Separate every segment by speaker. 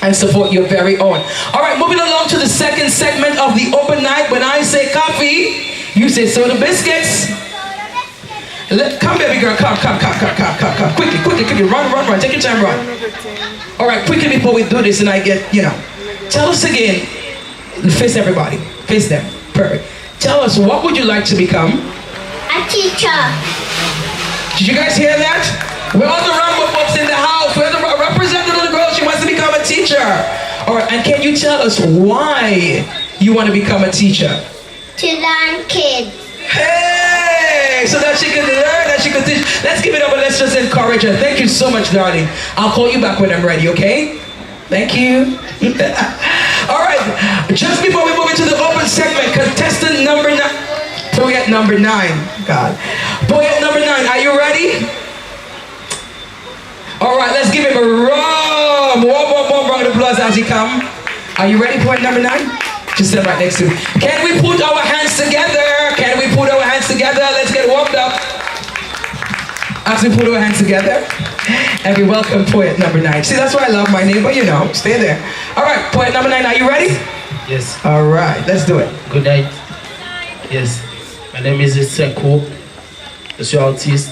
Speaker 1: and support your very own. All right, moving along to the second segment of the open night. When I say coffee, you say soda biscuits. Come, baby girl, come. Quickly, run. Take your time, run. All right, quickly before we do this and I get, tell us again. Face everybody. Face them. Perfect. Tell us, what would you like to become?
Speaker 2: A teacher.
Speaker 1: Did you guys hear that? We're all the Rambaud folks in the house. We're the representative of the girl. She wants to become a teacher. All right, and can you tell us why you want to become a teacher?
Speaker 2: To learn kids.
Speaker 1: Hey, so that she can learn, that she can teach. Let's give it up and let's just encourage her. Thank you so much, darling. I'll call you back when I'm ready, okay? Thank you. All right, just before we move into the open segment, contestant number 9, poet number 9, God. Poet number 9, are you ready? All right, let's give him a warm round of applause as he comes. Are you ready, poet number 9? Just stand right next to me. Can we put our hands together? Let's get warmed up. As we put our hands together, and we welcome poet number 9. See, that's why I love my name, but stay there. All right, poet number 9, are you ready?
Speaker 3: Yes.
Speaker 1: All right, let's do it.
Speaker 3: Good night. Yes. My name is Sanctorum. Je suis artiste.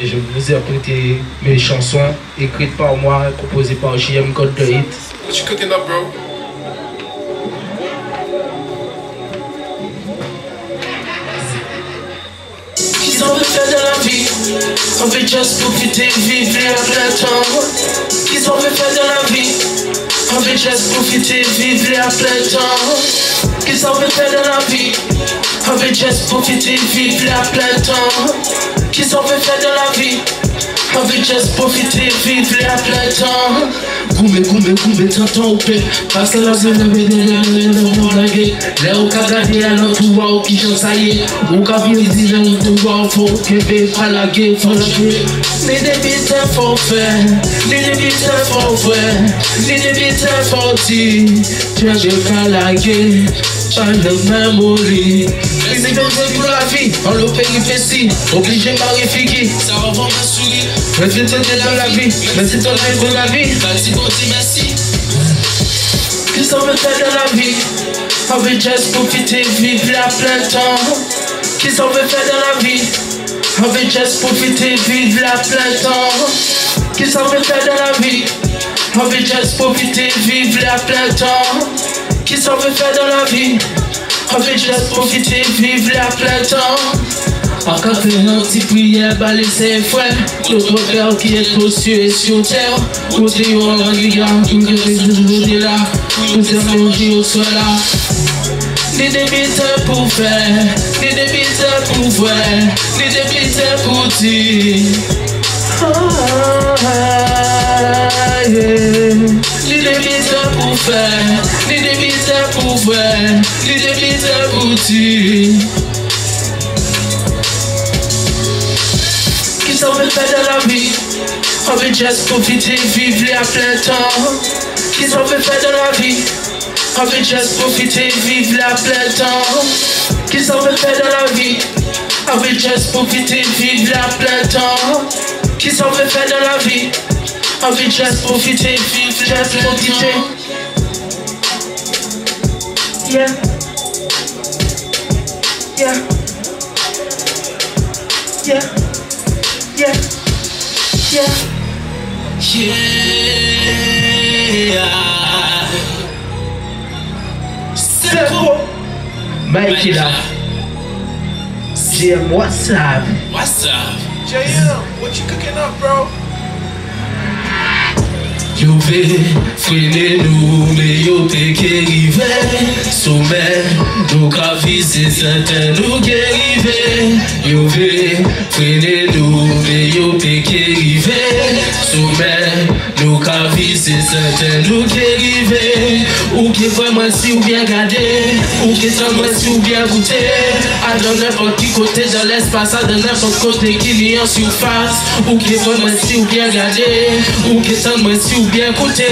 Speaker 3: Et je vous ai prêté mes chansons écrites par moi, composées par JM Code de Hit.
Speaker 4: What you cooking up, bro?
Speaker 3: Qu'est-ce qu'on veut faire dans la vie? On veut juste profiter, vivre à plein temps. Qu'est-ce qu'on veut faire dans la vie? On veut juste profiter, vivre à plein temps. Qu'est-ce qu'on veut faire dans la vie? On veut juste profiter, vivre à plein temps. Qu'est-ce qu'on veut faire dans la vie? On veut juste profiter, vivre à plein temps. Goumé, t'entends au paix. Parce que la zone de blaguer. Là où qu'a gardé à notre voix, au qui j'en saillé. Où qu'a vu les îles, où tout va, faut que vais pas la guerre, faut la guerre. Les débites, faut faire. Les débites, faut faire. Les débites, faut dire. Tu as pas la guerre. Pas de mémoire. Les événements pour la vie, en le périphétie. Obligé de m'arriver, ça revend ma souris. Mais tu te dis dans la vie, mais c'est ton rêve pour la vie. Vas-y, bon, dis merci. Qu'est-ce qu'on veut faire dans la vie? On veut juste profiter, vivre à plein temps. Qu'est-ce qu'on veut faire dans la vie? On veut juste profiter, vivre à plein temps. Qu'est-ce qu'on veut faire dans la vie? On veut juste profiter, vivre à plein temps. Qu'est-ce qu'on veut faire dans la vie? On veut juste profiter, vivre à plein temps. En café, un petit prière, balai ses frères. Notre Père qui est aux cieux et sur terre. Côté on regarde, tout le monde est là. Nous sommes qui au soir là. Les débites pour faire, les débites pour faire, les débites pour dire. Les débites pour faire, les débites pour faire, les débites pour dire. Qu'est-ce qu'on veut faire dans la vie? On veut juste profiter, vivre à plein temps. Qu'est-ce qu'on veut faire dans la vie? On veut juste profiter, vivre à plein temps. Qu'est-ce qu'on veut faire dans la vie? On veut juste profiter, vivre à plein temps. Qu'est-ce qu'on veut faire dans la vie? On veut juste profiter, vivre, juste profiter. Yeah. Yeah. Yeah. Yeah, yeah, yeah. C'est beau. Mike là. JM, what's up?
Speaker 4: What's up? JM, what you cooking up, bro?
Speaker 3: Yo vais freiner nous, mais yo t'es qui rive. Sommet, nous qu'à viser certains nous qui rive. Yo vais freiner nous, mais yo t'es qui rive. Sommet, nous qu'à viser certains nous qui rive. Ou qui vraiment si ou bien garder, ou qui s'en si ou bien goûter. À dans n'importe qui côté dans l'espace, à dans n'importe côté qui n'y en surface. Ou qui vraiment si ou bien garder, ou qui s'en si ou bien goûter.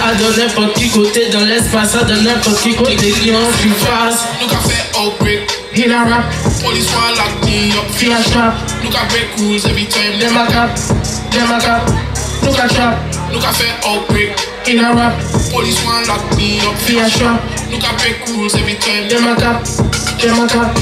Speaker 3: À dans n'importe qui côté dans l'espace, à dans n'importe qui côté qui en surface.
Speaker 4: Nous qu'a fait outbreak,
Speaker 3: Hit a rap,
Speaker 4: police want lock me up.
Speaker 3: feel a trap.
Speaker 4: Look at break rules every time.
Speaker 3: Them a cap, them a cap. look a trap,
Speaker 4: Look at fair outbreak.
Speaker 3: in a rap,
Speaker 4: Police want lock me up.
Speaker 3: fear trap,
Speaker 4: Look at break rules every time.
Speaker 3: them a cap, them a cap.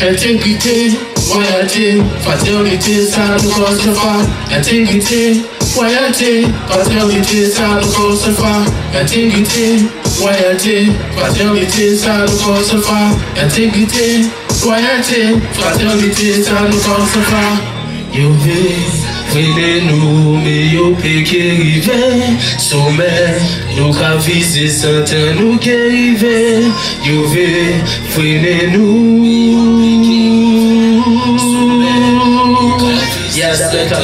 Speaker 3: Intégrité, loyauté, fraternité, ça nous cause le phare. Intégrité, loyauté, fraternité, ça nous cause le phare. Intégrité, loyauté, fraternité, ça nous cause le phare. Intégrité, loyauté, fraternité, ça nous cause le phare. Yo ve, nous, mais yo pe qui rive. Sommet, nous ka viser centaines, nous qui rive. Yo ve, nous. Yeah, that's better.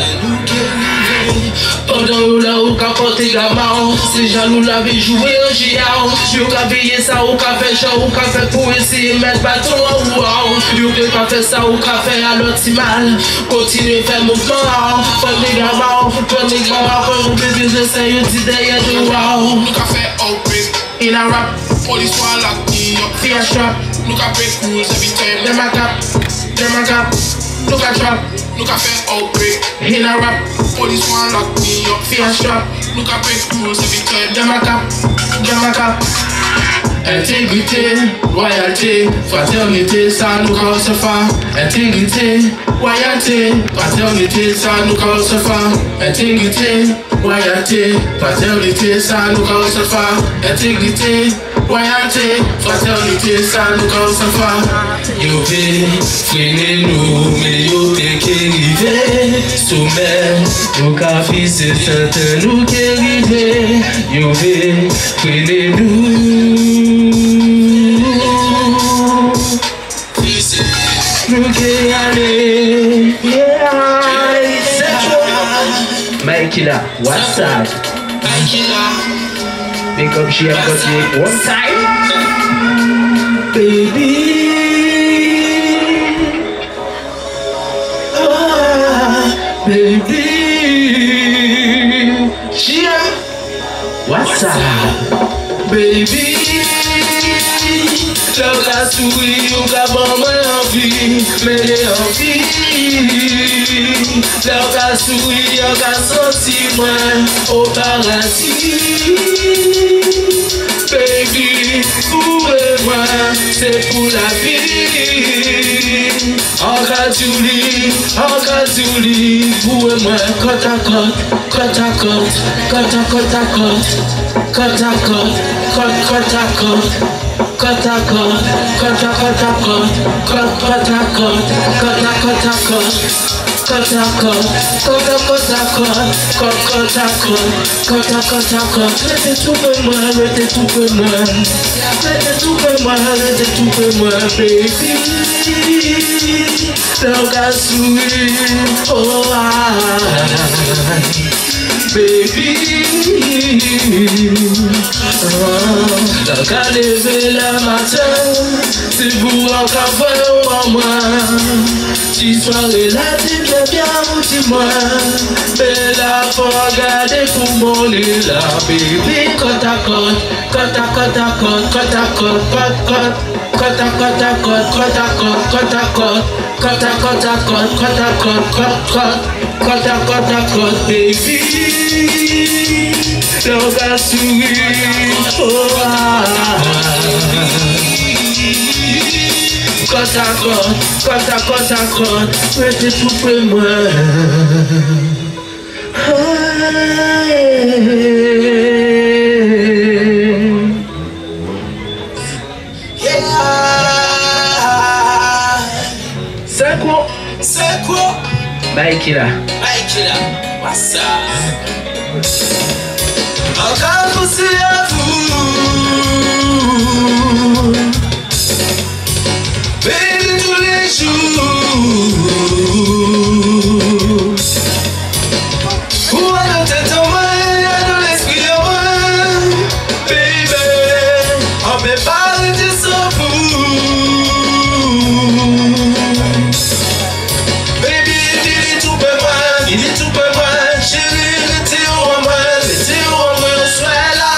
Speaker 3: Pendant là où qu'a porté gamin, c'est jaloux la vie jouer en géant. Yo qu'a veillé ça, ou qu'a fait genre, ou qu'a fait pour essayer mettre bâton en haut. Yo qu'a fait ça, ou qu'a fait à l'optimal. Continuez faire mouvement, prenez gamin, prenez gamin, prenez bébé de ça, yo dit derrière de wow.
Speaker 4: Look at fair outbreak.
Speaker 3: In a rap,
Speaker 4: Police want lock me up.
Speaker 3: fear trap,
Speaker 4: Look at break rules every time.
Speaker 3: them a cap, look a trap.
Speaker 4: Look at fair outbreak.
Speaker 3: In a rap,
Speaker 4: Police want lock me up.
Speaker 3: fear trap.
Speaker 4: Look at break rules every time.
Speaker 3: Them a cap. Intégrité, loyauté, fraternité, ça nous cause phare. Intégrité, loyauté, fraternité, ça nous cause phare. Intégrité, loyauté, fraternité, ça nous cause phare. Intégrité, loyauté, fraternité, ça nous cause phare. Yo freinez-nous, mais yo qui rive. Sommet, nous ka c'est certain, nous qui rive. Yo freinez-nous. Nous qui allez. Mikey là, what's up? Pick up she have got you one side. Baby. Baby, yeah. What's up, baby? Love la souris, ou ka bon moi envie, mais j'ai envie. Love la souris, ou ka sorti moi au paradis. Baby, pour moi, c'est pour la vie. Encore du lit, pour moi, côte à côte, côte à côte, côte à côte à côte, côte à côte, côte à côte. Côte à côte, côte à côte à côte, côte à côte, côte à côte à côte, côte à côte, côte à côte à côte, côte à côte, côte à côte à côte. Mettez tout pour moi, mettez tout pour moi, mettez tout pour moi, mettez tout pour moi, baby. L'orgasme sourit, oh baby. Quand lever le matin, c'est vous encore faire en moi. Si soirée là, tu me bien ou dis-moi. Mais là, faut regarder pour mon lit là, baby. Côte à côte, côte à côte à côte, côte à côte, côte à côte à côte, côte à côte, côte à côte, côte à côte à côte, côte à côte, côte à côte à côte, baby. L'orgasme sourit, oh côte à côte, côte à côte à côte, mettez tout pour moi. C'est quoi?
Speaker 4: C'est quoi?
Speaker 3: Mikey là.
Speaker 4: What's up? Encore poussé à vous. Baby tous les jours. Où à la tête en main, à l'esprit en main. Baby, on peut pas rester sans vous. Baby, il est tout pour moi, il est tout pour moi. Chérie, mettez-vous en moi, mettez-vous en moi, sois là.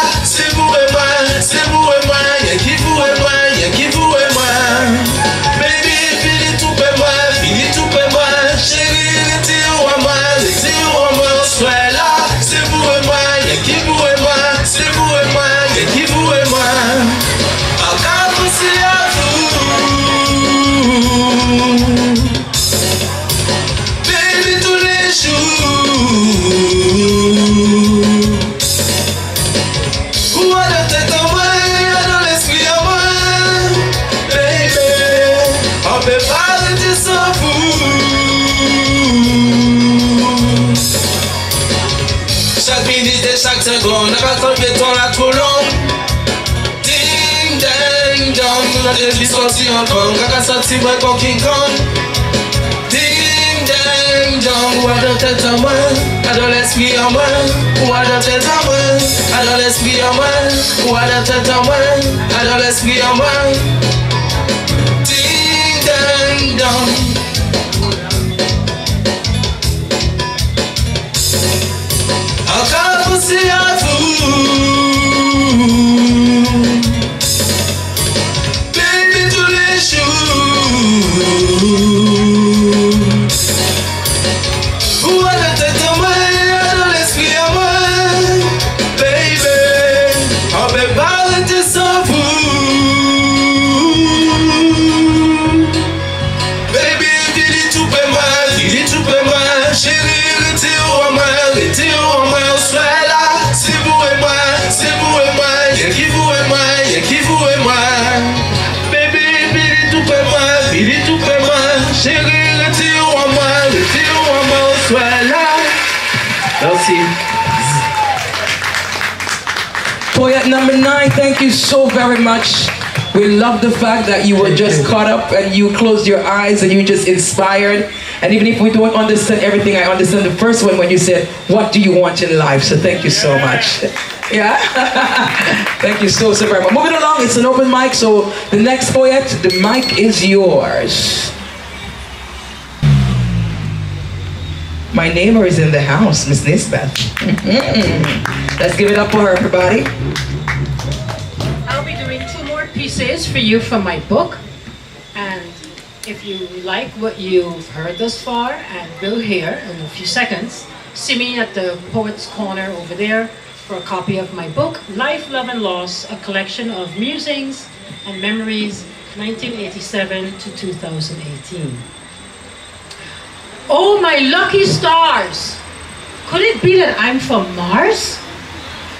Speaker 4: chaque minute et chaque seconde. N'a pas tant béton là trop long. Ding, ding, dong. La vie sorti encore. Kaka sorti moi comme King Kong. Ding, ding, dong. Ou à de tête à moi. À de l'esprit à moi. Ou à de tête à moi. À de l'esprit à moi. Ou à de tête à moi. À de l'esprit à moi. Ding, ding, dong. Encore aussi à vous, baby, tous les jours. Où a la tête à moi, dans l'esprit à moi, baby, on peut pas arrêter sans vous. Baby, dis tout pour moi, dis tout pour moi, chérie, retire-moi, retire-moi. C'est vous et moi, y'a qui vous et moi, y'a qui vous et moi. Baby, Billy tout pour moi, Billy tout pour moi. Chérie, retire-moi, sois là. Merci.
Speaker 1: Poet number 9, thank you so very much. We love the fact that you were just caught up and you closed your eyes and you just inspired. And even if we don't understand everything, I understand the first one when you said, what do you want in life? So thank you so much. Yeah? Thank you so very much. Moving along, it's an open mic, so the next poet, the mic is yours. My neighbor is in the house, Miss Nisbeth. Let's give it up for her, everybody.
Speaker 5: I'll be doing 2 more pieces for you from my book. And if you like what you've heard thus far and will hear in a few seconds, see me at the Poets Corner over there for a copy of my book, Life, Love and Loss, a collection of musings and memories, 1987 to 2018. Oh, my lucky stars! Could it be that I'm from Mars?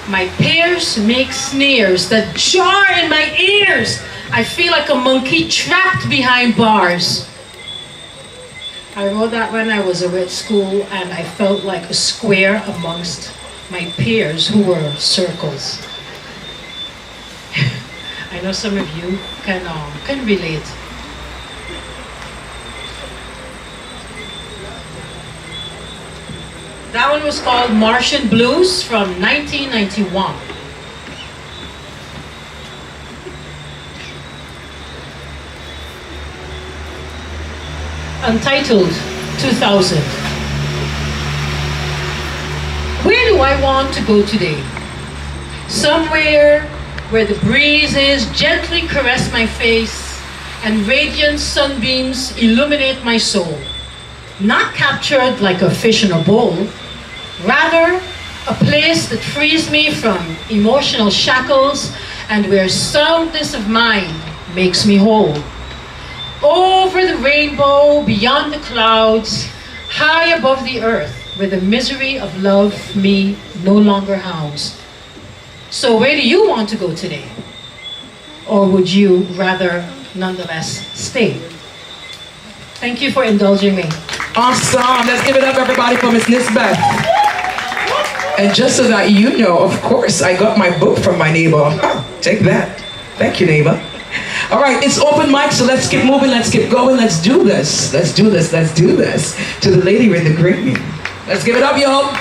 Speaker 5: My peers make sneers that jar in my ears. I feel like a monkey trapped behind bars. I wrote that when I was at school and I felt like a square amongst my peers who were circles. I know some of you can relate. That one was called Martian Blues from 1991. Untitled 2000. Where do I want to go today? Somewhere where the breezes gently caress my face and radiant sunbeams illuminate my soul. Not captured like a fish in a bowl, rather a place that frees me from emotional shackles and where soundness of mind makes me whole. Over the rainbow, beyond the clouds, high above the earth, where the misery of love me no longer hounds. So where do you want to go today? Or would you rather nonetheless stay? Thank you for indulging me.
Speaker 1: Awesome. Let's give it up, everybody, for Miss Nisbeth. And just so that you know, of course, I got my book from my neighbor. Take that. Thank you, neighbor. All right, it's open mic, so let's keep moving, let's keep going, let's do this. Let's do this, let's do this. To the lady in the green. Let's give it up, y'all.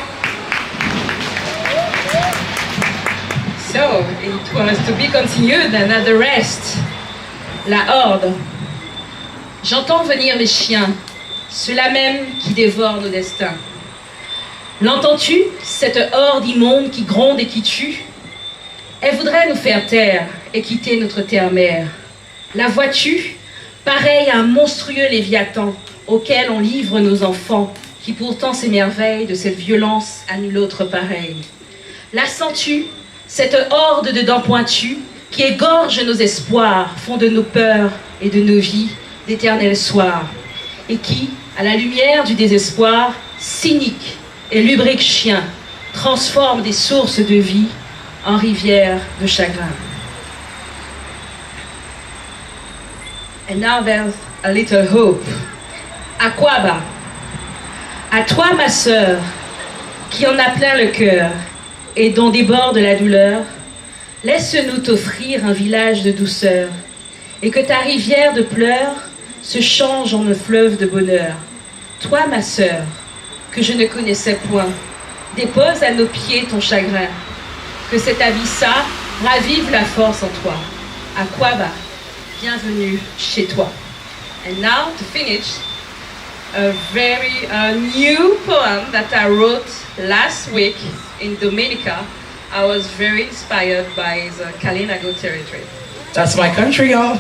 Speaker 6: So, it was to be continued, and the rest. La horde. J'entends venir les chiens, ceux-là même qui dévorent nos destins. L'entends-tu, cette horde immonde qui gronde et qui tue? Elle voudrait nous faire taire et quitter notre terre-mère. La vois-tu, pareil à un monstrueux léviathan auquel on livre nos enfants, qui pourtant s'émerveille de cette violence à nul autre pareil. La sens-tu, cette horde de dents pointues qui égorge nos espoirs, font de nos peurs et de nos vies d'éternels soirs, et qui, à la lumière du désespoir, cynique et lubrique chien, transforme des sources de vie en rivières de chagrin. And now there's a little hope. Aquaba, à toi ma sœur, qui en a plein le cœur et dont déborde la douleur, laisse-nous t'offrir un village de douceur et que ta rivière de pleurs se change en un fleuve de bonheur. Toi, ma sœur, que je ne connaissais point, dépose à nos pieds ton chagrin, que cet abyssa ravive la force en toi. Aquaba, bienvenue chez toi. And now to finish, a very new poem that I wrote last week in Dominica. I was very inspired by the Kalinago territory.
Speaker 1: That's my country, y'all.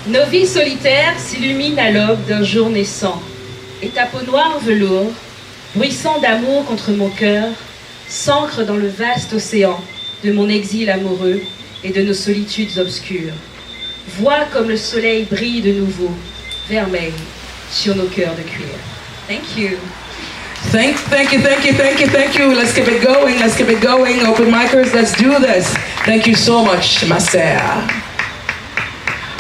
Speaker 6: Nos vies solitaires s'illuminent à l'aube d'un jour naissant, et ta peau noire velours, bruissant d'amour contre mon cœur, s'ancre dans le vaste océan de mon exil amoureux et de nos solitudes obscures. Vois comme le soleil brille de nouveau, vermeil, sur nos cœurs de cuir. Thank you.
Speaker 1: Thank you. Let's keep it going. Open micers, let's do this. Thank you so much, ma sœur.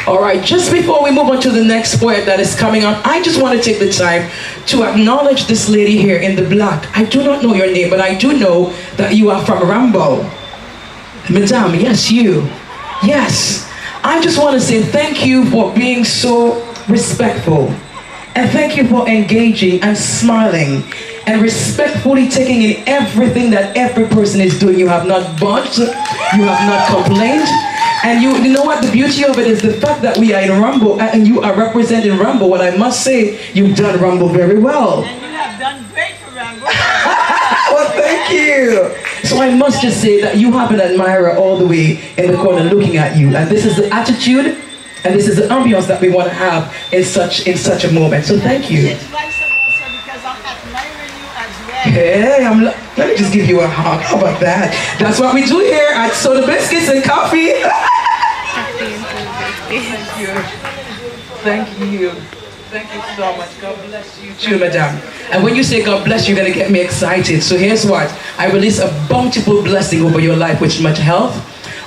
Speaker 1: All right, just before we move on to the next poet that is coming on, I just want to take the time to acknowledge this lady here in the black. I do not know your name, but I do know that you are from Rambaud. Madame, yes, you. Yes. I just want to say thank you for being so respectful. And thank you for engaging and smiling and respectfully taking in everything that every person is doing. You have not budged, you have not complained. And you know what, the beauty of it is the fact that we are in Rambaud and you are representing Rambaud. What I must say, you've done Rambaud very well.
Speaker 7: And you have done great for Rambaud.
Speaker 1: Well, thank you. So I must just say that you have an admirer all the way in the corner looking at you. And this is the attitude and this is the ambience that we want to have in such a moment. So thank you.
Speaker 7: It's vice versa because I'm admiring you as well.
Speaker 1: Hey, let me just give you a hug. How about that? That's what we do here at Soda Biscuits and Coffee. Thank you. Thank you. Thank you so much. God bless you too, madam. And when you say God bless you, you're going to get me excited. So here's what. I release a bountiful blessing over your life with much health,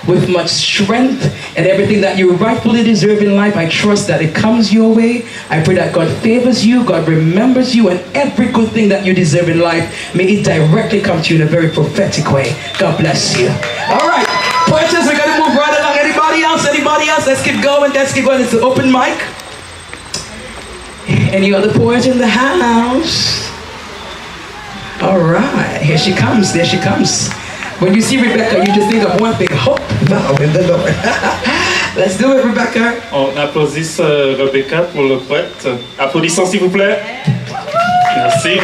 Speaker 1: with much strength, and everything that you rightfully deserve in life. I trust that it comes your way. I pray that God favors you, God remembers you, and every good thing that you deserve in life, may it directly come to you in a very prophetic way. God bless you. All right. Poetess, we're going to move right along. Anybody else? Let's keep going. It's the open mic. Any other poet in the house? All right. Here she comes. There she comes. When you see Rebecca, you just think of one thing. Hope thou in the Lord. Let's do it, Rebecca.
Speaker 8: On applaudisse Rebecca pour le poète. Applaudissons s'il vous plaît. Merci.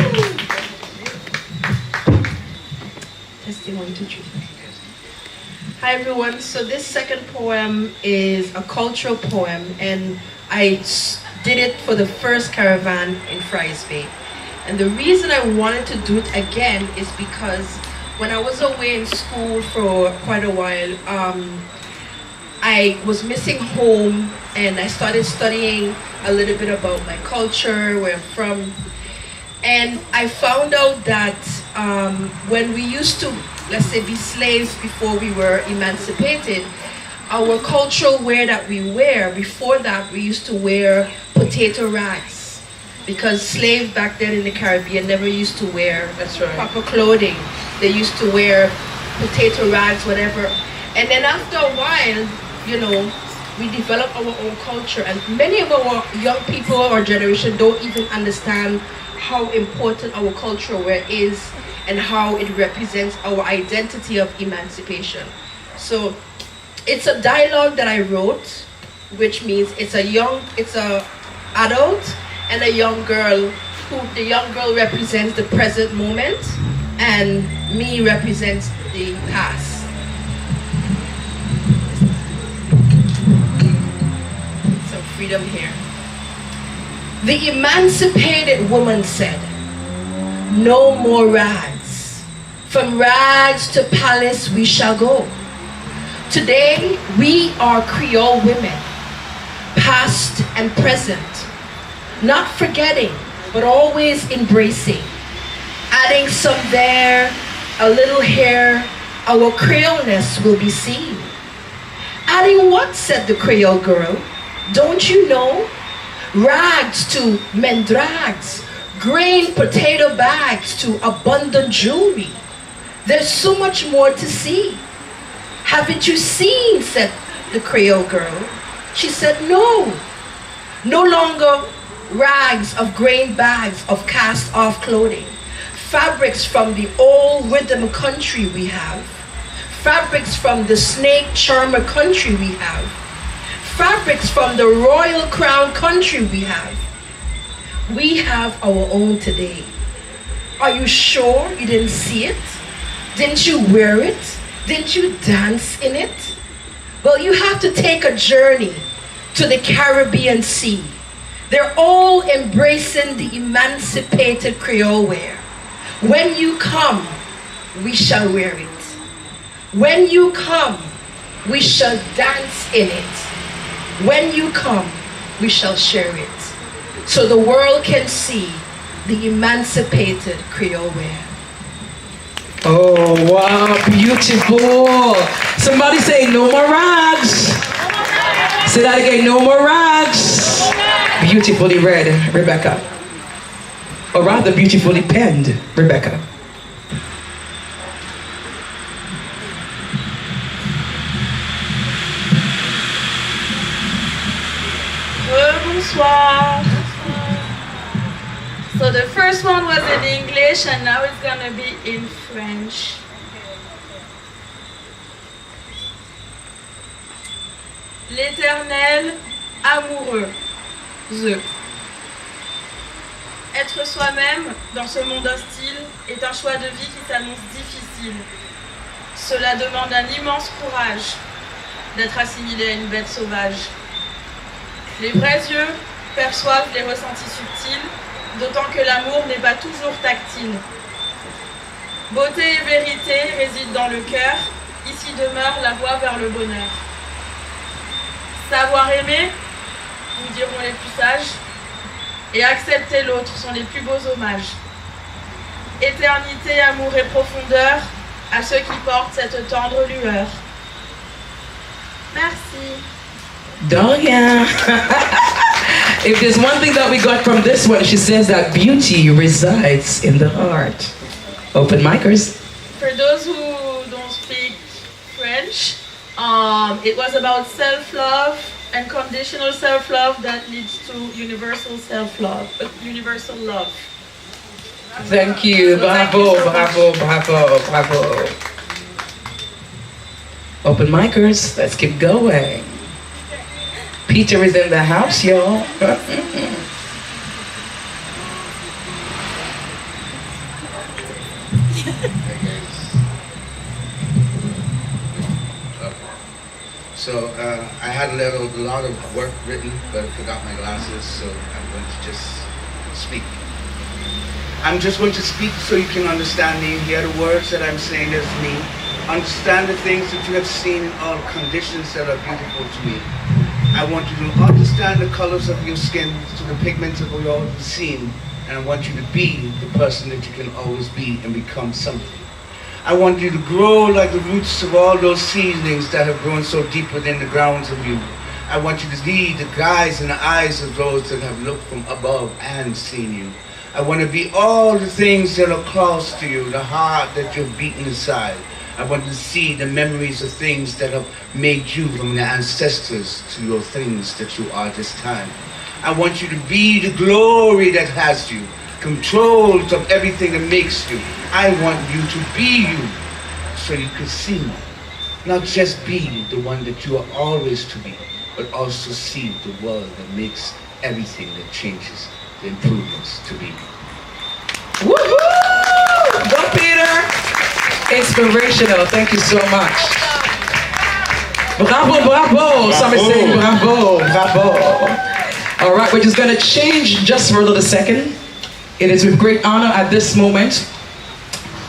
Speaker 9: Hi everyone, so this second poem is a cultural poem and I did it for the first caravan in Fries Bay. And the reason I wanted to do it again is because when I was away in school for quite a while, I was missing home and I started studying a little bit about my culture, where I'm from. And I found out that when we used to, let's say, be slaves before we were emancipated, our cultural wear that we wear, before that we used to wear potato rags. Because slaves back then in the Caribbean never used to wear proper clothing. They used to wear potato rags, whatever. And then after a while, you know, we develop our own culture. And many of our young people, our generation, don't even understand how important our cultural wear is and how it represents our identity of emancipation. So it's a dialogue that I wrote, which means it's a adult and a young girl, who the young girl represents the present moment and me represents the past. Some freedom here. The emancipated woman said, "No more rags. From rags to palace we shall go. Today we are Creole women, past and present, not forgetting, but always embracing. Adding some there, a little here, our Creoleness will be seen." "Adding what?" said the Creole girl. "Don't you know? rags to mendrags, grain potato bags to abundant jewelry. There's so much more to see. Haven't you seen, said the Creole girl. She said, no. No longer rags of grain bags of cast-off clothing. Fabrics from the old rhythm country we have. Fabrics from the snake charmer country we have. Fabrics from the royal crown country we have. We have our own today. Are you sure you didn't see it? Didn't you wear it? Didn't you dance in it? Well, you have to take a journey to the Caribbean Sea. They're all embracing the emancipated Creole wear. When you come, we shall wear it. When you come, we shall dance in it. When you come, we shall share it. So the world can see the emancipated Creole wear.
Speaker 1: Oh, wow, beautiful. Somebody say no more rags. Say that again, no more rags. Beautifully read, Rebecca. Or rather, beautifully penned, Rebecca.
Speaker 6: Bonsoir. So the first one was in English and now it's gonna be in French. L'Éternel amoureux. Être soi-même dans ce monde hostile est un choix de vie qui s'annonce difficile. Cela demande un immense courage d'être assimilé à une bête sauvage. Les vrais yeux perçoivent les ressentis subtils, d'autant que l'amour n'est pas toujours tactile. Beauté et vérité résident dans le cœur, ici demeure la voie vers le bonheur. Savoir aimer, nous diront les plus sages, et accepter l'autre sont les plus beaux hommages. Éternité, amour et profondeur à ceux qui portent cette tendre lueur. Merci.
Speaker 1: Dorian. If there's one thing that we got from this one, she says that beauty resides in the heart. Open micers.
Speaker 6: For those who don't speak French, it was about self-love and conditional self-love that leads to universal self-love, universal love.
Speaker 1: Thank you. Bravo, bravo, bravo, bravo. Open micers. Let's keep going. Peter is in the house, y'all.
Speaker 10: So I had a lot of work written, but I forgot my glasses, so I'm going to just speak. I'm just going to speak so you can understand me, hear the words that I'm saying as me, understand the things that you have seen in all conditions that are beautiful to me. I want you to understand the colors of your skin, to the pigments of your scene, and I want you to be the person that you can always be and become something. I want you to grow like the roots of all those seedlings that have grown so deep within the grounds of you. I want you to be the guys and the eyes of those that have looked from above and seen you. I want to be all the things that are close to you, the heart that you're beating inside. I want to see the memories of things that have made you from the ancestors to your things that you are this time. I want you to be the glory that has you, control of everything that makes you. I want you to be you so you can see me. Not just be the one that you are always to be, but also see the world that makes everything that changes, the improvements to be.
Speaker 1: Woohoo! Go Peter! Inspirational, thank you so much. Bravo, bravo. Somebody say bravo, bravo. All right, we're just gonna change just for a little second. It is with great honor at this moment.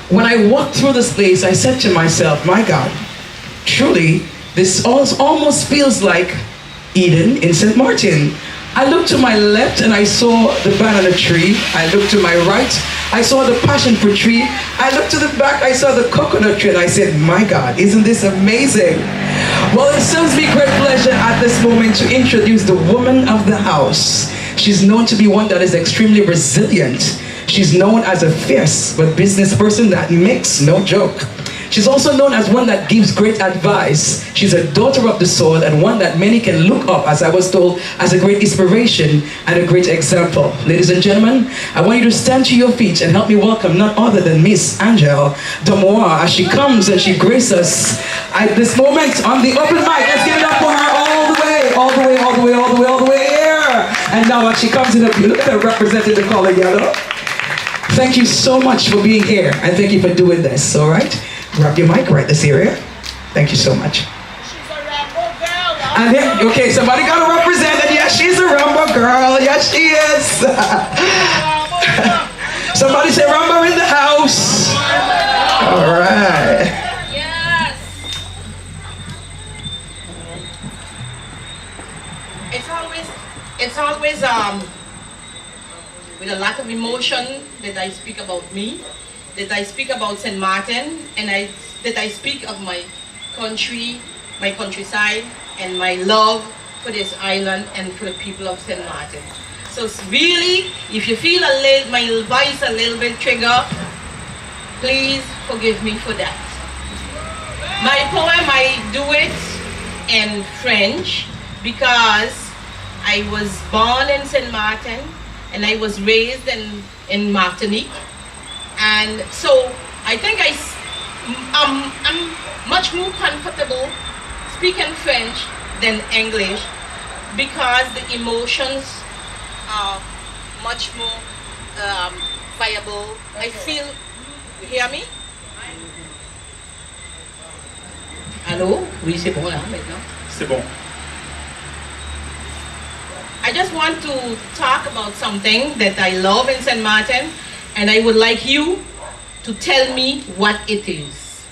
Speaker 1: When I walked through this place, I said to myself, my God, truly, this almost feels like Eden in St. Martin. I looked to my left and I saw the banana tree. I looked to my right, I saw the passion fruit tree. I looked to the back, I saw the coconut tree, and I said, my God, isn't this amazing? Well, it serves me great pleasure at this moment to introduce the woman of the house, She's known to be one that is extremely resilient. She's known as a fierce but business person that makes no joke. She's also known as one that gives great advice. She's a daughter of the soil and one that many can look up, as I was told, as a great inspiration and a great example. Ladies and gentlemen, I want you to stand to your feet and help me welcome none other than Miss Angel Damois as she comes and she graces us at this moment on the open mic. Let's give it up for her all the way, all the way, all the way, all the way, all the way here. And now as she comes in, look at her representing the color yellow. Thank you so much for being here and thank you for doing this, all right? Grab your mic right this area. Thank you so much.
Speaker 7: She's a Rambaud girl.
Speaker 1: And then, okay, somebody got to represent it. Yes, she's a Rambaud girl. Yes, she is. Somebody say Rambaud in the house. All right.
Speaker 6: Yes.
Speaker 9: It's always with a lot of emotion that I speak about me, that I speak about St. Martin, and that I speak of my country, my countryside, and my love for this island and for the people of St. Martin. So it's really, if you feel my voice a little bit trigger, please forgive me for that. My poem, I do it in French because I was born in St. Martin and I was raised in Martinique. And so I think I'm much more comfortable speaking French than English because the emotions are much more viable. I feel, you hear me? Allô? Oui, c'est bon là maintenant.
Speaker 8: C'est bon.
Speaker 9: I just want to talk about something that I love in St. Martin, and I would like you to tell me what it is.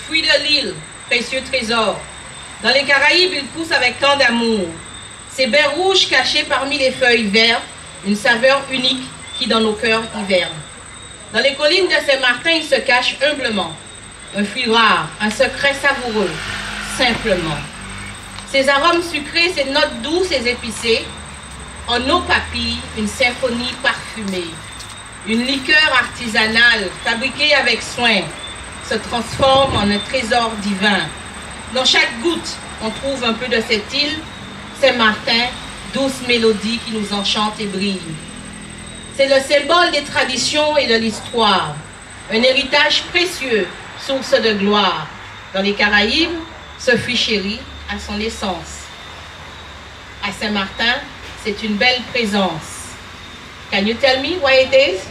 Speaker 9: Fruit de l'île, précieux trésor. Dans les Caraïbes, il pousse avec tant d'amour. Ces baies rouges cachées parmi les feuilles vertes, une saveur unique qui dans nos cœurs hiverne. Dans les collines de Saint-Martin, il se cache humblement. Un fruit rare, un secret savoureux, simplement. Ses arômes sucrés, ses notes douces et épicées, en nos papilles, une symphonie parfumée. Une liqueur artisanale, fabriquée avec soin, se transforme en un trésor divin. Dans chaque goutte, on trouve un peu de cette île, Saint-Martin, douce mélodie qui nous enchante et brille. C'est le symbole des traditions et de l'histoire, un héritage précieux, source de gloire. Dans les Caraïbes, ce fruit chéri a son essence. À Saint-Martin, c'est une belle présence. Can you tell me what it is?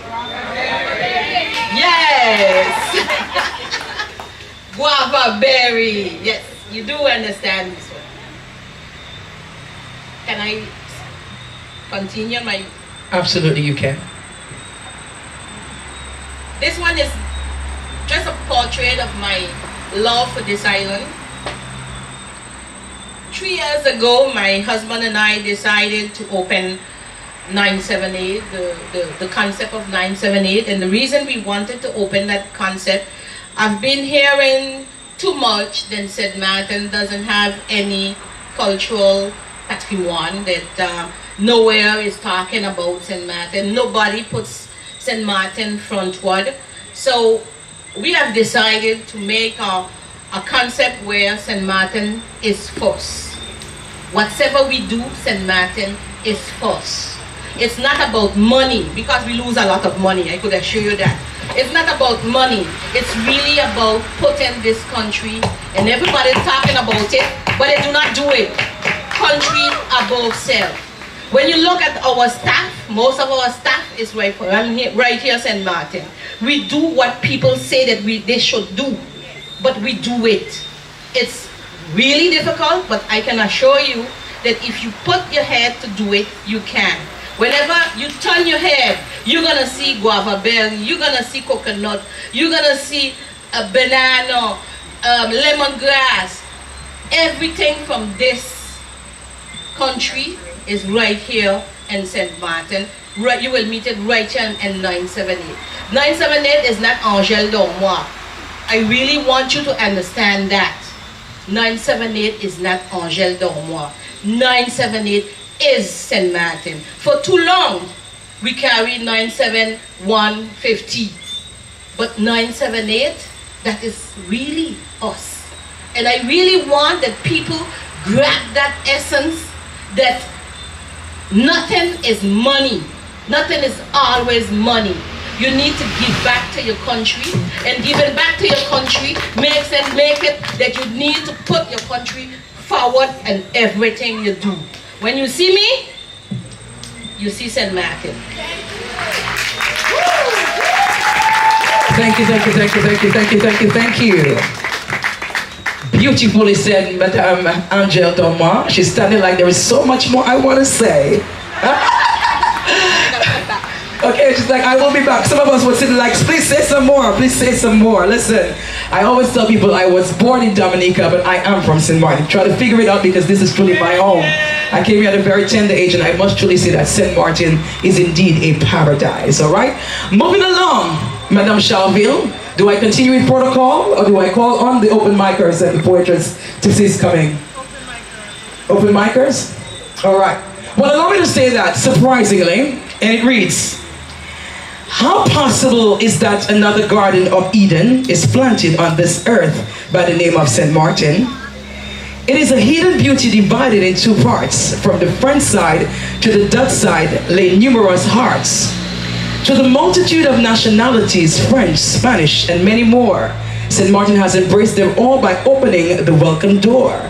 Speaker 9: Yes! Guava berry. Yes, you do understand this one. Can I continue my...
Speaker 1: Absolutely, you can.
Speaker 9: This one is just a portrait of my love for this island. 3 years ago, my husband and I decided to open 978, the concept of 978. And the reason we wanted to open that concept, I've been hearing too much that St. Martin doesn't have any cultural patrimoine, that nowhere is talking about St. Martin. Nobody puts St. Martin frontward. So we have decided to make a concept where St. Martin is first. Whatever we do, St. Martin is first. It's not about money, because we lose a lot of money, I could assure you that. It's not about money. It's really about putting this country, and everybody's talking about it, but they do not do it. Country above self. When you look at our staff, most of our staff is right here, St. Martin. We do what people say that they should do, but we do it. It's really difficult, but I can assure you that if you put your head to do it, you can. Whenever you turn your head, you're gonna see guava berry, you're gonna see coconut, you're gonna see a banana, lemongrass. Everything from this country is right here in St. Martin. Right, you will meet it right here in 978. 978 is not Angèle Dormois. I really want you to understand that. 978 is not Angèle Dormois. 978
Speaker 11: is St. Martin. For too long, we carried 97150. But 978, that is really us. And I really want that people grab that essence that nothing is money. Nothing is always money. You need to give back to your country, and giving back to your country make it that you need to put your country forward in everything you do. When you see me, you see St. Martin.
Speaker 1: Thank you, thank you, thank you, thank you, thank you, thank you, thank you. Beautifully said, Madame Angel Thomas. She's standing like there is so much more I want to say. Okay, she's like, I will be back. Some of us were sitting like, please say some more, please say some more. Listen, I always tell people I was born in Dominica, but I am from St. Martin. Try to figure it out because this is truly my home. I came here at a very tender age, and I must truly say that St. Martin is indeed a paradise, all right? Moving along, Madame Charville, do I continue with protocol, or do I call on the open micers and the poetess to cease coming? Open micers? All right. Well, allow me to say that, surprisingly, and it reads, how possible is that another Garden of Eden is planted on this earth by the name of St. Martin? It is a hidden beauty divided in two parts. From the French side to the Dutch side lay numerous hearts. To the multitude of nationalities, French, Spanish, and many more, St. Martin has embraced them all by opening the welcome door.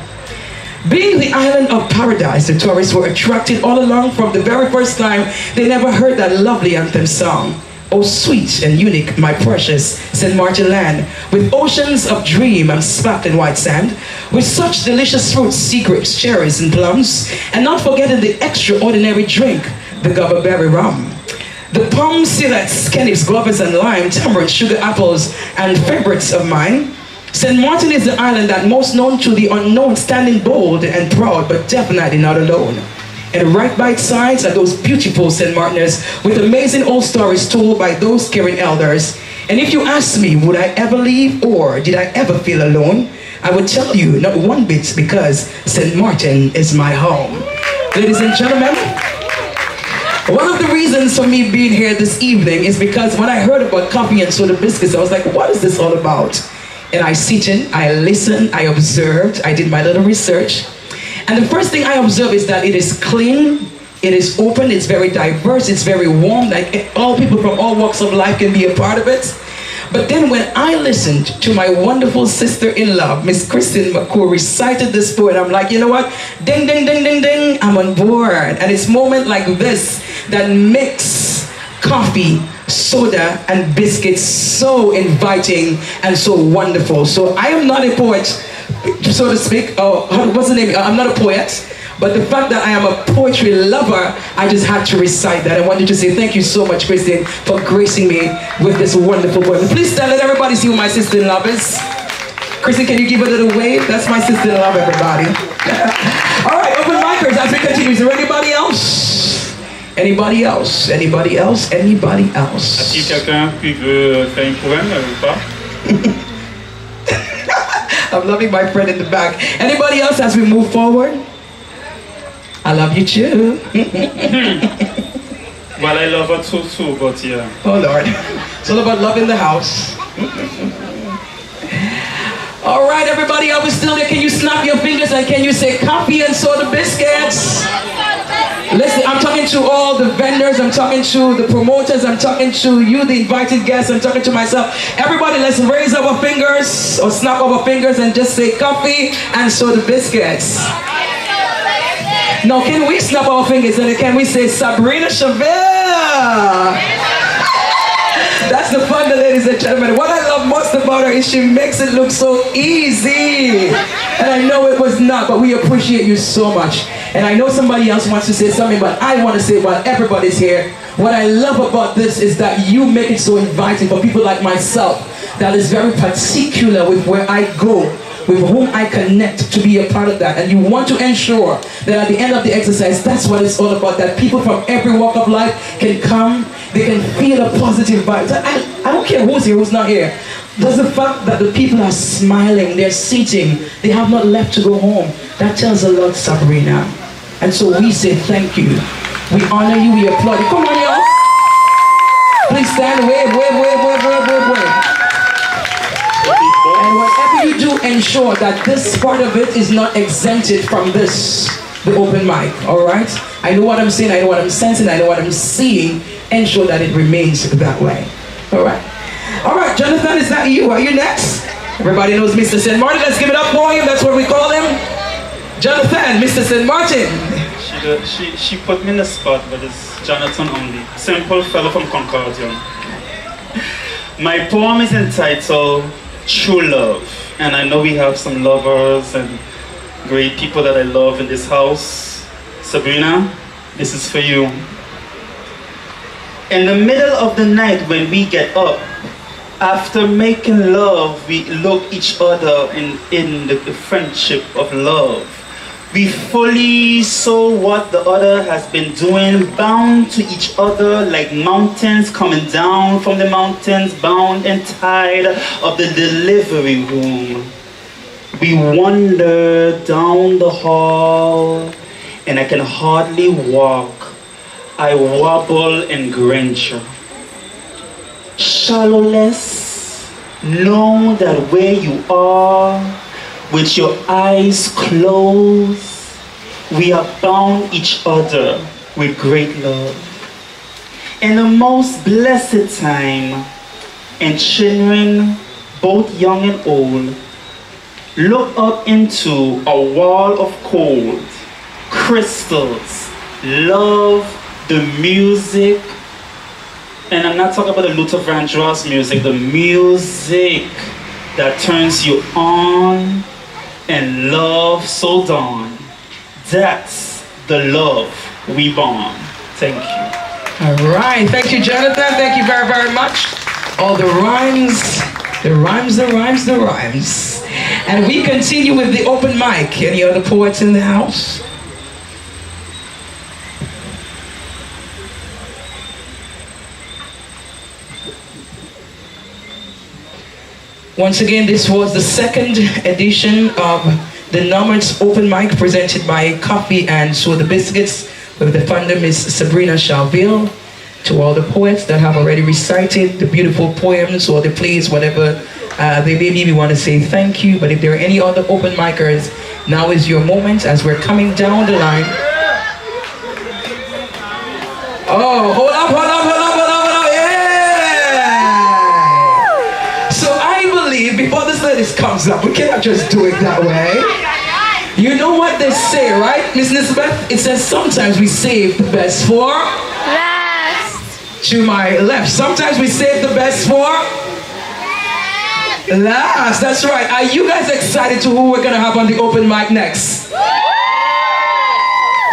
Speaker 1: Being the island of paradise, the tourists were attracted all along. From the very first time they never heard that lovely anthem song. Oh, sweet and unique, my precious St. Martin land, with oceans of dream and sparkling white sand, with such delicious fruits, sea grapes, cherries, and plums, and not forgetting the extraordinary drink, the gobberberry rum. The palm, silex, kennips, guavas, and lime, tamarind, sugar apples, and favorites of mine. St. Martin is the island that most known to the unknown, standing bold and proud, but definitely not alone. And right by its sides are those beautiful St. Martiners with amazing old stories told by those caring elders. And if you ask me, would I ever leave or did I ever feel alone? I would tell you, not one bit, because St. Martin is my home. Ladies and gentlemen, one of the reasons for me being here this evening is because when I heard about coffee and soda biscuits, I was like, what is this all about? And I sit in, I listened, I observed, I did my little research. And the first thing I observed is that it is clean, it is open, it's very diverse, it's very warm, like all people from all walks of life can be a part of it. But then when I listened to my wonderful sister-in-law, Miss Christine McCool, recited this poem, I'm like, you know what? Ding, ding, ding, ding, ding, I'm on board. And it's moments like this that makes coffee, soda, and biscuits so inviting and so wonderful. So I am not a poet, so to speak. Oh, what's the name? I'm not a poet. But the fact that I am a poetry lover, I just had to recite that. I wanted to say thank you so much, Christine, for gracing me with this wonderful poem. Please stand, let everybody see who my sister-in-law is. Christine, can you give a little wave? That's my sister-in-law, everybody. All right, open micers as we continue. Is there anybody else? Anybody else? Anybody else? Anybody else?
Speaker 8: Est-ce qu'il y a quelqu'un qui veut faire un poème ou pas?
Speaker 1: I'm loving my friend in the back. Anybody else as we move forward? I love you too.
Speaker 8: Well, I love her too, but yeah.
Speaker 1: Oh Lord. It's all about love in the house. All right, everybody, are we still there? Can you snap your fingers and can you say coffee and soda biscuits? Listen, I'm talking to all the vendors, I'm talking to the promoters, I'm talking to you, the invited guests, I'm talking to myself. Everybody, let's raise our fingers or snap our fingers and just say coffee and soda biscuits. Now, can we snap our fingers and can we say Sabrina Chavelle? That's the fun, ladies and gentlemen. What I love most about her is she makes it look so easy. And I know it was not, but we appreciate you so much. And I know somebody else wants to say something, but I want to say while everybody's here, what I love about this is that you make it so inviting for people like myself that is very particular with where I go, with whom I connect to be a part of that. And you want to ensure that at the end of the exercise, that's what it's all about, that people from every walk of life can come, they can feel a positive vibe. I don't care who's here, who's not here. Does the fact that the people are smiling, they're sitting, they have not left to go home, that tells a lot, Sabrina. And so we say thank you. We honor you, we applaud you. Come on, y'all. Please stand, wave. And whatever you do, ensure that this part of it is not exempted from this, the open mic, all right? I know what I'm saying, I know what I'm sensing, I know what I'm seeing. Ensure that it remains that way, all right? All right, Jonathan, is that you? Are you next? Everybody knows Mr. St. Martin. Let's give it up for him. That's what we call him. Jonathan, Mr. St. Martin.
Speaker 8: She put me in the spot, but it's Jonathan only. Simple fellow from Concordia. My poem is entitled True Love. And I know we have some lovers and great people that I love in this house. Sabrina, this is for you. In the middle of the night when we get up, after making love, we look each other in the friendship of love. We fully saw what the other has been doing, bound to each other like mountains coming down from the mountains, bound and tied of the delivery room. We wander down the hall, and I can hardly walk. I wobble in grandeur. Shallowless, know that where you are, with your eyes closed, we are bound each other with great love. In the most blessed time, and children, both young and old, look up into a wall of cold, crystals, love, the music, and I'm not talking about the Luther Vandross music, the music that turns you on and love so dawn. That's the love we born. Thank you.
Speaker 1: All right, thank you, Jonathan. Thank you very, very much. All the rhymes. And we continue with the open mic. Any other poets in the house? Once again, this was the second edition of the Nomads Open Mic presented by Coffee and Soda Biscuits with the founder, Miss Sabrina Charville. To all the poets that have already recited the beautiful poems or the plays, whatever they may be, we want to say thank you. But if there are any other open micers, now is your moment as we're coming down the line. Oh, hold up, yeah! So I believe before this lady comes up, we cannot just do it that way. You know what they say, right, Miss Nisbeth? It says sometimes we save the best for last. To my left. Sometimes we save the best for last. That's right. Are you guys excited to who we're gonna have on the open mic next?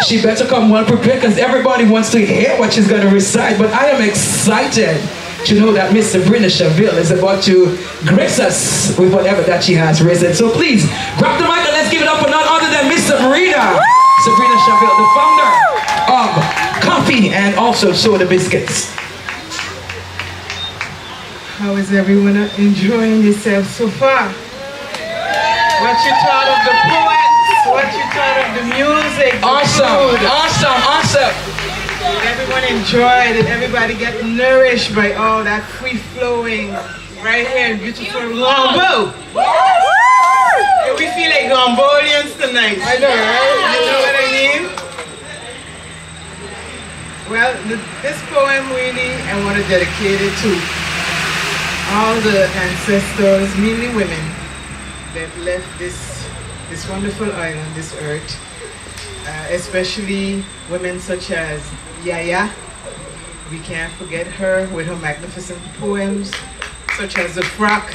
Speaker 1: She better come well prepared because everybody wants to hear what she's gonna recite. But I am excited to know that Miss Sabrina Charville is about to grace us with whatever that she has risen. So please grab the mic and let's give it up for none other than Miss Sabrina Charville, the founder of Coffee and also Soda Biscuits.
Speaker 7: How is everyone enjoying yourself so far? What you thought of the poets? What you thought of the music?
Speaker 1: Awesome.
Speaker 7: Did everyone enjoy? Did everybody get nourished by all that free-flowing, right here in beautiful Rambaud? Yeah, we feel like Rambaudians tonight. I know, right? You know what I mean? Well, this poem really, I want to dedicate it to all the ancestors, mainly women, that left this wonderful island, this earth, especially women such as Yaya. We can't forget her with her magnificent poems, such as The Frock.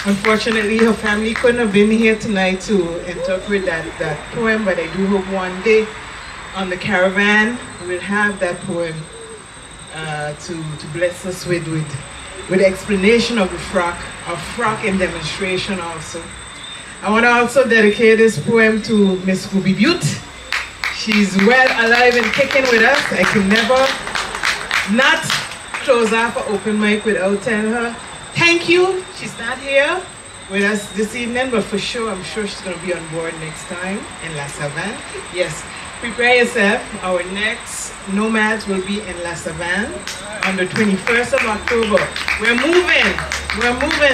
Speaker 7: Unfortunately, her family couldn't have been here tonight to interpret that poem, but I do hope one day on the caravan we'll have that poem to bless us with explanation of the frock, a frock in demonstration also. I want to also dedicate this poem to Miss Ruby Butte. She's well alive and kicking with us. I can never not close off an open mic without telling her thank you. She's not here, with us this evening, but for sure, I'm sure she's going to be on board next time in La Savane. Yes, prepare yourself. Our next Nomads will be in La Savane on the 21st of October. We're moving.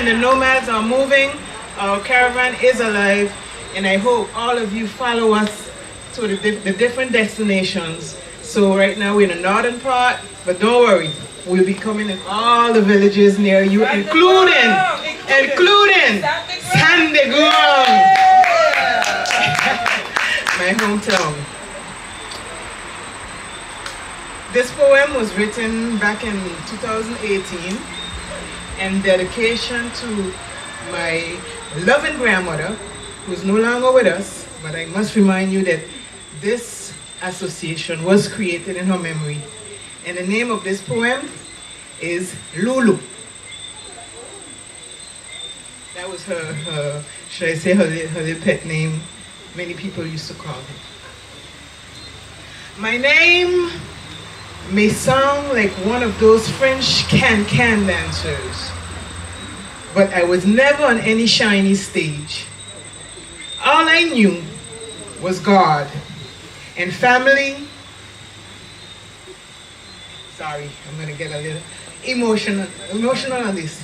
Speaker 7: The Nomads are moving. Our caravan is alive, and I hope all of you follow us to the different destinations. So right now we're in the northern part, but don't worry, we'll be coming in all the villages near you, including Sandegram, my hometown. This poem was written back in 2018 in dedication to my loving grandmother, who's no longer with us, but I must remind you that this association was created in her memory. And the name of this poem is Lulu. That was her should I say, her little pet name. Many people used to call her. My name may sound like one of those French can-can dancers, but I was never on any shiny stage. All I knew was God and family. Sorry, I'm gonna get a little emotional on this.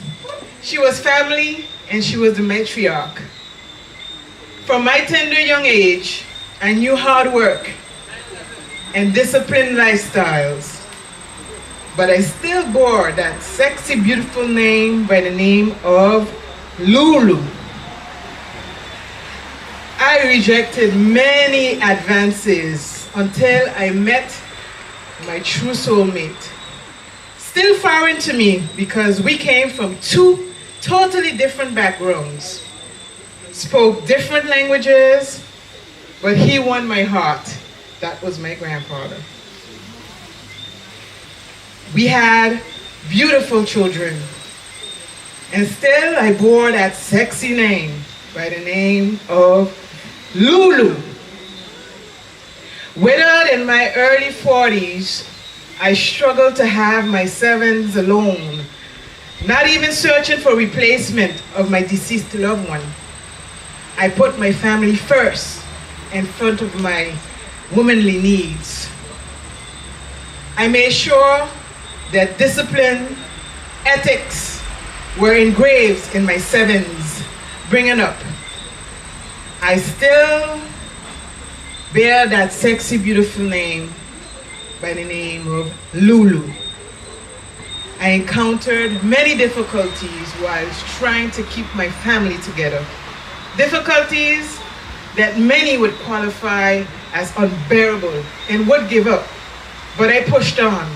Speaker 7: She was family and she was the matriarch. From my tender young age, I knew hard work and disciplined lifestyles, but I still bore that sexy, beautiful name by the name of Lulu. I rejected many advances until I met my true soulmate. Still foreign to me because we came from two totally different backgrounds, spoke different languages, but he won my heart. That was my grandfather. We had beautiful children, and still I bore that sexy name by the name of Lulu. Widowed in my early 40s, I struggled to have my sevens alone, not even searching for replacement of my deceased loved one. I put my family first in front of my womanly needs. I made sure that discipline, ethics were engraved in my sevens bringing up. I still bear that sexy, beautiful name by the name of Lulu. I encountered many difficulties while trying to keep my family together. Difficulties that many would qualify as unbearable and would give up. But I pushed on,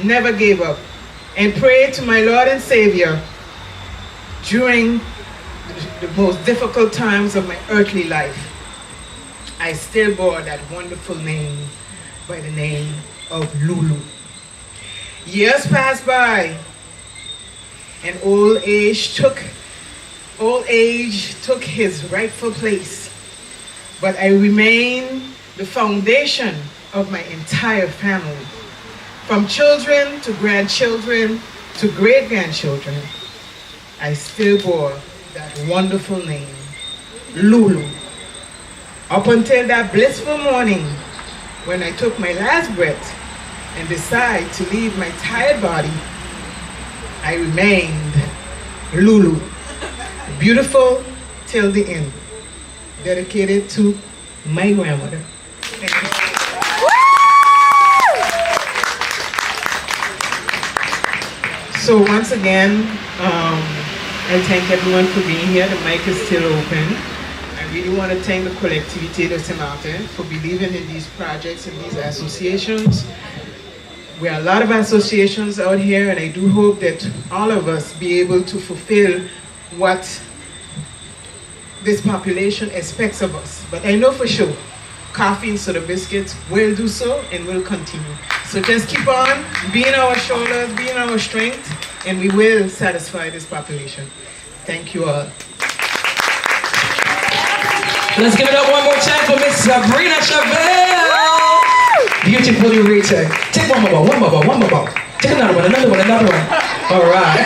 Speaker 7: never gave up, and prayed to my Lord and Savior during the most difficult times of my earthly life. I still bore that wonderful name by the name of Lulu. Years passed by, and old age took his rightful place. But I remain the foundation of my entire family. From children to grandchildren to great-grandchildren, I still bore that wonderful name, Lulu. Up until that blissful morning when I took my last breath and decided to leave my tired body, I remained Lulu, beautiful till the end, dedicated to my grandmother. Thank you. So once again, I thank everyone for being here. The mic is still open. I really want to thank the Collectivité de Saint-Martin for believing in these projects and these associations. We are a lot of associations out here, and I do hope that all of us be able to fulfill what this population expects of us. But I know for sure, Coffee and Soda Biscuits will do so and will continue. So just keep on being our shoulders, being our strength, and we will satisfy this population. Thank you all.
Speaker 1: Let's give it up one more time for Miss Sabrina Chavelle. Beautifully written. Take one more. Take another one. All right.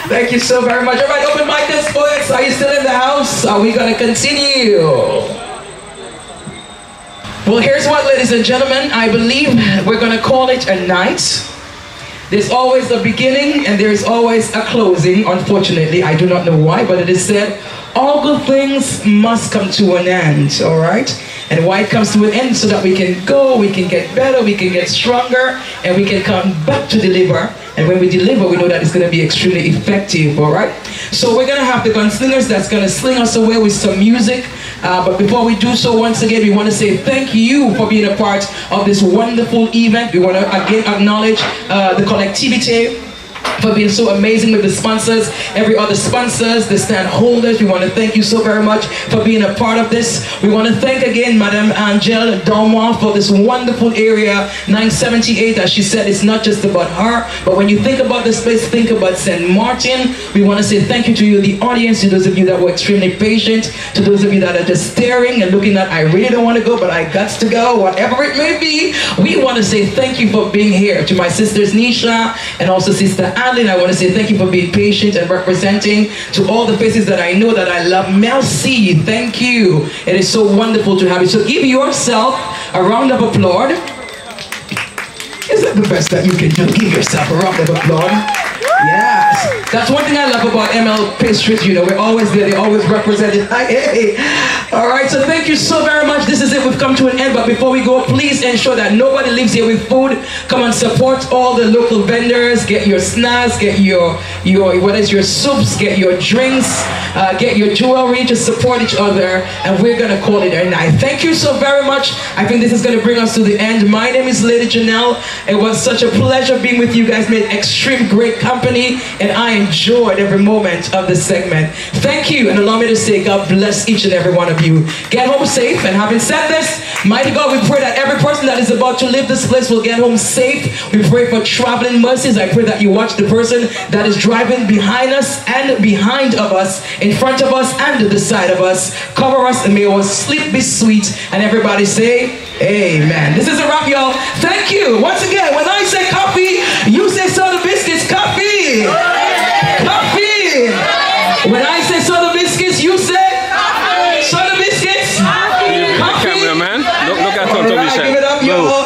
Speaker 1: Thank you so very much. All right, open micers, poets. Are you still in the house? Are we going to continue? Well, here's what, ladies and gentlemen. I believe we're going to call it a night. There's always a beginning and there's always a closing. Unfortunately, I do not know why, but it is said, all good things must come to an end, all right? And why it comes to an end? So that we can go, we can get better, we can get stronger, and we can come back to deliver. And when we deliver, we know that it's going to be extremely effective, all right? So we're going to have the gunslingers that's going to sling us away with some music. But before we do so, once again, we want to say thank you for being a part of this wonderful event. We want to again acknowledge the collectivity for being so amazing with the sponsors, every other sponsors, the stand holders. We want to thank you so very much for being a part of this. We want to thank again Madame Angèle Dormois for this wonderful area 978. As she said, it's not just about her, but when you think about this place, think about St. Martin. We want to say thank you to you, the audience, to those of you that were extremely patient, to those of you that are just staring and looking at, I really don't want to go, but I got to go, whatever it may be. We want to say thank you for being here. To my sisters Nisha and also Sister Adeline, I want to say thank you for being patient and representing. To all the faces that I know that I love, merci, thank you. It is so wonderful to have you. So give yourself a round of applause. Is that the best that you can do? Give yourself a round of applause. Yes, that's one thing I love about ML Pastries. You know, we're always there. They always represent it. Hey. All right, so thank you so very much. This is it. We've come to an end. But before we go, please ensure that nobody leaves here with food. Come and support all the local vendors. Get your snacks. Get your soups. Get your drinks. Get your jewelry. Just support each other. And we're gonna call it a night. Thank you so very much. I think this is gonna bring us to the end. My name is Lady Janelle. It was such a pleasure being with you guys. Made extreme great company. And I enjoyed every moment of this segment. Thank you, and allow me to say God bless each and every one of you. Get home safe, and having said this, mighty God, we pray that every person that is about to leave this place will get home safe. We pray for traveling mercies. I pray that you watch the person that is driving behind us and behind of us, in front of us and to the side of us. Cover us, and may our sleep be sweet. And everybody say, amen. This is a wrap, y'all. Thank you. Once again, when I say coffee, you say soda biscuits. Coffee. Coffee. When I say soda biscuits, you say soda biscuits. Coffee.
Speaker 12: Cameraman, look at Tonto Michel.
Speaker 1: Give it up, y'all.